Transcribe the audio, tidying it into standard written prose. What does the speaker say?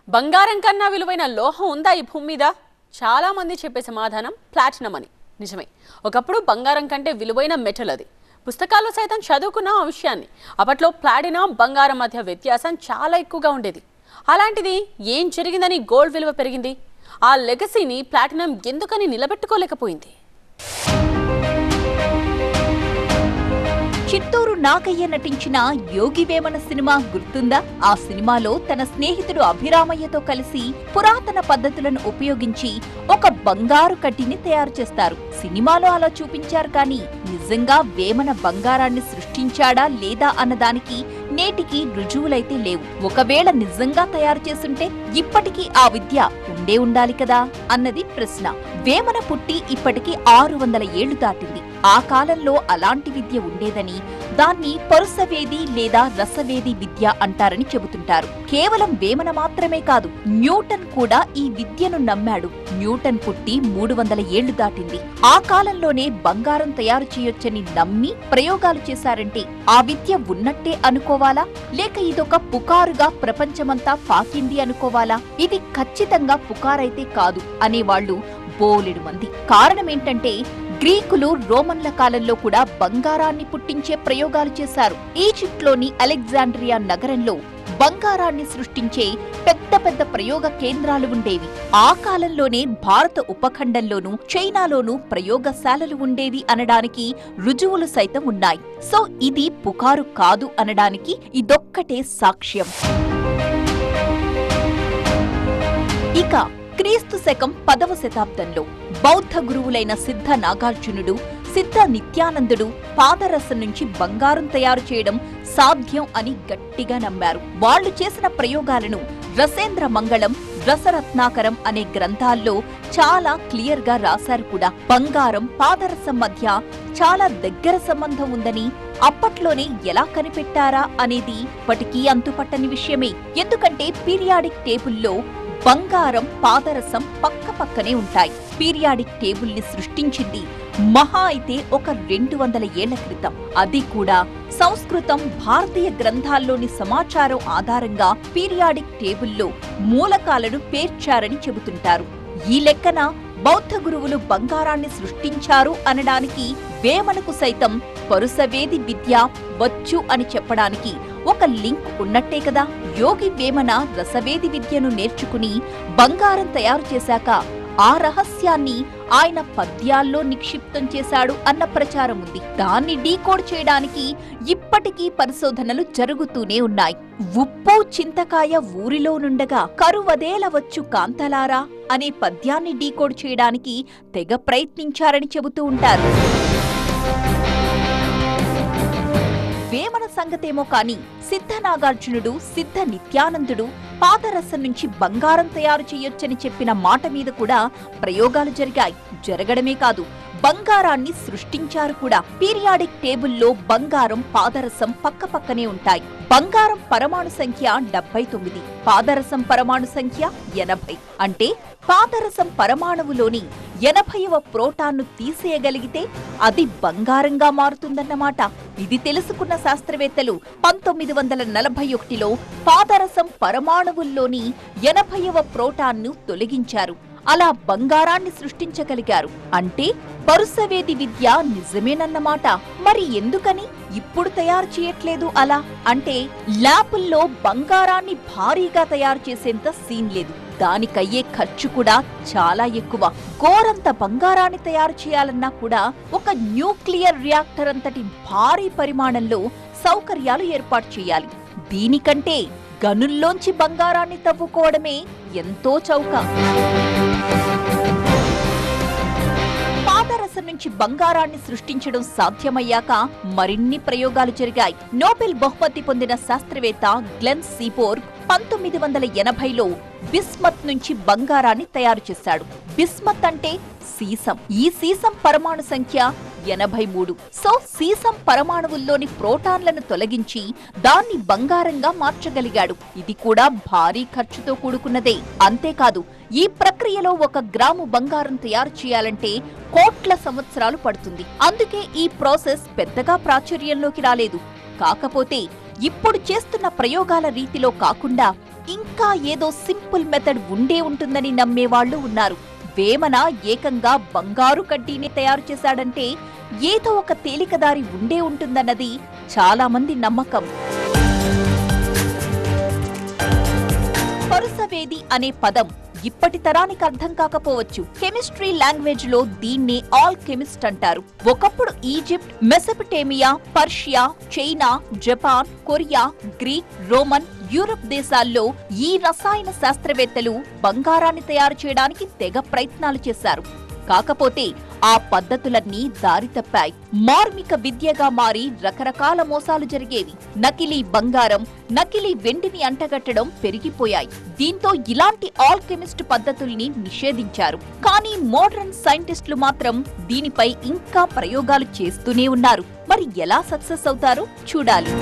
బంగారం కన్నా విలువైన లోహం ఉందా ఈ భూమి మీద? చాలా మంది చెప్పే సమాధానం ప్లాటినం అని. నిజమే, ఒకప్పుడు బంగారం కంటే విలువైన మెటల్ అది. పుస్తకాల్లో సైతం చదువుకున్న ఆ విషయాన్ని. అప్పట్లో ప్లాటినం బంగారం మధ్య వ్యత్యాసం చాలా ఎక్కువగా ఉండేది. అలాంటిది ఏం జరిగిందని గోల్డ్ విలువ పెరిగింది? ఆ లెగసీని ప్లాటినం ఎందుకని నిలబెట్టుకోలేకపోయింది? చిత్తూరు నాగయ్య నటించిన యోగి వేమన సినిమా గుర్తుందా? ఆ సినిమాలో తన స్నేహితుడు అభిరామయ్యతో కలిసి పురాతన పద్ధతులను ఉపయోగించి ఒక బంగారు కడ్డీని తయారు చేస్తారు. సినిమాలో అలా చూపించారు కానీ నిజంగా వేమన బంగారాన్ని సృష్టించాడా లేదా అన్నదానికి నేటికి రుజువులైతే లేవు. ఒకవేళ నిజంగా తయారు చేసుంటే ఇప్పటికీ ఆ విద్య ఉండాలి కదా అన్నది ప్రశ్న. వేమన పుట్టి ఇప్పటికి 600 ఏళ్లు దాటింది. ఆ కాలంలో అలాంటి విద్య ఉండేదని, దాన్ని పరుసవేది లేదా రసవేది విద్య అంటారని చెబుతుంటారు. కేవలం వేమన మాత్రమే కాదు, న్యూటన్ కూడా ఈ విద్యను నమ్మాడు. న్యూటన్ పుట్టి 300 ఏళ్లు దాటింది. ఆ కాలంలోనే బంగారం తయారు చేయొచ్చని నమ్మి ప్రయోగాలు చేశారంటే ఆ విద్య ఉన్నట్టే అనుకోవాలా, లేక ఇదొక పుకారుగా ప్రపంచమంతా పాకింది అనుకోవాలా? ఇది ఖచ్చితంగా పుకారైతే కాదు అనేవాళ్లు బోలెడు మంది. కారణమేంటంటే గ్రీకులు, రోమన్ల కాలంలో కూడా బంగారాన్ని పుట్టించే ప్రయోగాలు చేశారు. ఈజిప్ట్లోని అలెగ్జాండ్రియా నగరంలో బంగారాన్ని సృష్టించే పెద్ద పెద్ద ప్రయోగ కేంద్రాలు ఉండేవి. ఆ కాలంలోనే భారత ఉపఖండంలోనూ చైనాలోనూ ప్రయోగశాలలు ఉండేవి అనడానికి రుజువులు సైతం ఉన్నాయి. సో ఇది పుకారు కాదు అనడానికి ఇదొక్కటే సాక్ష్యం. ఇక క్రీస్తు శకం 10వ శతాబ్దంలో బౌద్ధ గురువులైన సిద్ధ నాగార్జునుడు, సిద్ధ నిత్యానందుడు పాదరసం నుంచి బంగారం తయారు చేయడం సాధ్యం అని గట్టిగా నమ్మారు. వాళ్లు చేసిన ప్రయోగాలను రసేంద్ర మంగళం, రసరత్నాకరం అనే గ్రంథాల్లో చాలా క్లియర్ గా రాశారు కూడా. బంగారం, పాదరసం మధ్య చాలా దగ్గర సంబంధం ఉందని అప్పట్లోనే ఎలా కనిపెట్టారా అనేది ఇప్పటికీ అంతుపట్టని విషయమే. ఎందుకంటే పీరియాడిక్ టేబుల్లో బంగారం, పాదరసం పక్క పక్కనే ఉంటాయి. పీరియాడిక్ టేబుల్ ని సృష్టించింది మహా అయితే ఒక 200 ఏళ్ల క్రితం. అది కూడా సంస్కృతం, భారతీయ గ్రంథాల్లోని సమాచారం ఆధారంగా పీరియాడిక్ టేబుల్లో మూలకాలను పేర్చారని చెబుతుంటారు. ఈ లెక్కన బౌద్ధ గురువులు బంగారాన్ని సృష్టించారు అనడానికి, వేమనకు సైతం పరుసవేది విద్య వచ్చు అని చెప్పడానికి ఒక లింక్ ఉన్నట్టే కదా. యోగి వేమన రసవేది విద్యను నేర్చుకుని బంగారం తయారు చేశాక ఆ రహస్యాన్ని ఆయన పద్యాల్లో నిక్షిప్తం చేశాడు అన్న ప్రచారం ఉంది. దాన్ని డీకోడ్ చేయడానికి ఇప్పటికీ పరిశోధనలు జరుగుతూనే ఉన్నాయి. ఉప్పు చింతకాయ ఊరిలో నుండగా కరువదేల వచ్చు కాంతలారా అనే పద్యాన్ని డీకోడ్ చేయడానికి తెగ ప్రయత్నించారని చెబుతూ ఉంటారు. వేమన సంగతేమో కాని సిద్ధ నాగార్జునుడు, సిద్ధ నిత్యానందుడు పాదరసం నుంచి బంగారం తయారు చేయొచ్చని చెప్పిన మాట మీద కూడా ప్రయోగాలు జరిగాయి. జరగడమే కాదు, బంగారాన్ని సృష్టించారు కూడా. పీరియాడిక్ టేబుల్లో బంగారం, పాదరసం పక్క పక్కనే ఉంటాయి. బంగారం పరమాణు సంఖ్య 79, పాదరసం పరమాణు సంఖ్య 80. అంటే పాదరసం పరమాణువులోని 80వ ప్రోటాన్ను తీసేయగలిగితే అది బంగారంగా మారుతుందన్నమాట. ఇది తెలుసుకున్న శాస్త్రవేత్తలు 1941లో పాదరసం పరమాణువుల్లోని 80వ ప్రోటాన్ను తొలగించారు. అలా బంగారాన్ని సృష్టించగలిగారు. అంటే పరుసవేది విద్య నిజమేనన్నమాట. మరి ఎందుకని ఇప్పుడు తయారు చేయట్లేదు అలా? అంటే ల్యాబుల్లో బంగారాన్ని భారీగా తయారు చేసేంత సీన్ లేదు. దానికయ్యే ఖర్చు కూడా చాలా ఎక్కువ. గోరంత బంగారాన్ని తయారు చేయాలన్నా కూడా ఒక న్యూక్లియర్ రియాక్టర్ అంతటి భారీ పరిమాణంలో సౌకర్యాలు ఏర్పాటు చేయాలి. దీనికంటే గనుల్లోంచి బంగారాన్ని తవ్వుకోవడమే ఎంతో చౌక. పాదరసం నుంచి బంగారాన్ని సృష్టించడం సాధ్యమయ్యాక మరిన్ని ప్రయోగాలు జరిగాయి. నోబెల్ బహుమతి పొందిన శాస్త్రవేత్త గ్లెన్ సీబోర్గ్ 1980లో బిస్మత్ నుంచి బంగారాన్ని తయారు చేశాడు. బిస్మత్ అంటే సీసం. ఈ సీసం పరమాణు సంఖ్య 83. సో సీసం పరమాణువుల్లోని ప్రోటాన్లను తొలగించి దాన్ని బంగారంగా మార్చగలిగాడు. ఇది కూడా భారీ ఖర్చుతో కూడుకున్నదే. అంతేకాదు, ఈ ప్రక్రియలో 1 గ్రాము బంగారం తయారు చేయాలంటే కోట్ల సంవత్సరాలు పడుతుంది. అందుకే ఈ ప్రాసెస్ పెద్దగా ప్రాచుర్యంలోకి రాలేదు. కాకపోతే ఇప్పుడు చేస్తున్న ప్రయోగాల రీతిలో కాకుండా ఇంకా ఏదో సింపుల్ మెథడ్ ఉండే ఉంటుందని నమ్మేవాళ్లు ఉన్నారు. వేమన ఏకంగా బంగారు కడ్డీని తయారు చేశాడంటే ఏదో ఒక తేలికదారి ఉండే ఉంటుందన్నది చాలా మంది నమ్మకం. పరుసవేది అనే పదం ఇప్పటి తరానికి అర్థం కాకపోవచ్చు. కెమిస్ట్రీ లాంగ్వేజ్ లో దీన్నే ఆల్కెమిస్ట్ అంటారు. ఒకప్పుడు Egypt, Mesopotamia, Persia, China, Japan, Korea, Greek, Roman, Europe దేశాల్లో ఈ రసాయన శాస్త్రవేత్తలు బంగారాన్ని తయారు చేయడానికి తెగ ప్రయత్నాలు చేశారు. కాకపోతే ఆ పద్ధతులన్నీ దారి తప్పాయి. మార్మిక విద్యగా మారి రకరకాల మోసాలు జరిగేవి. నకిలీ బంగారం, నకిలీ వెండిని అంటగట్టడం పెరిగిపోయాయి. దీంతో ఇలాంటి ఆల్కెమిస్ట్ పద్ధతుల్ని నిషేధించారు. కానీ మోడర్న్ సైంటిస్టులు మాత్రం దీనిపై ఇంకా ప్రయోగాలు చేస్తూనే ఉన్నారు. మరి ఎలా సక్సెస్ అవుతారో చూడాలి.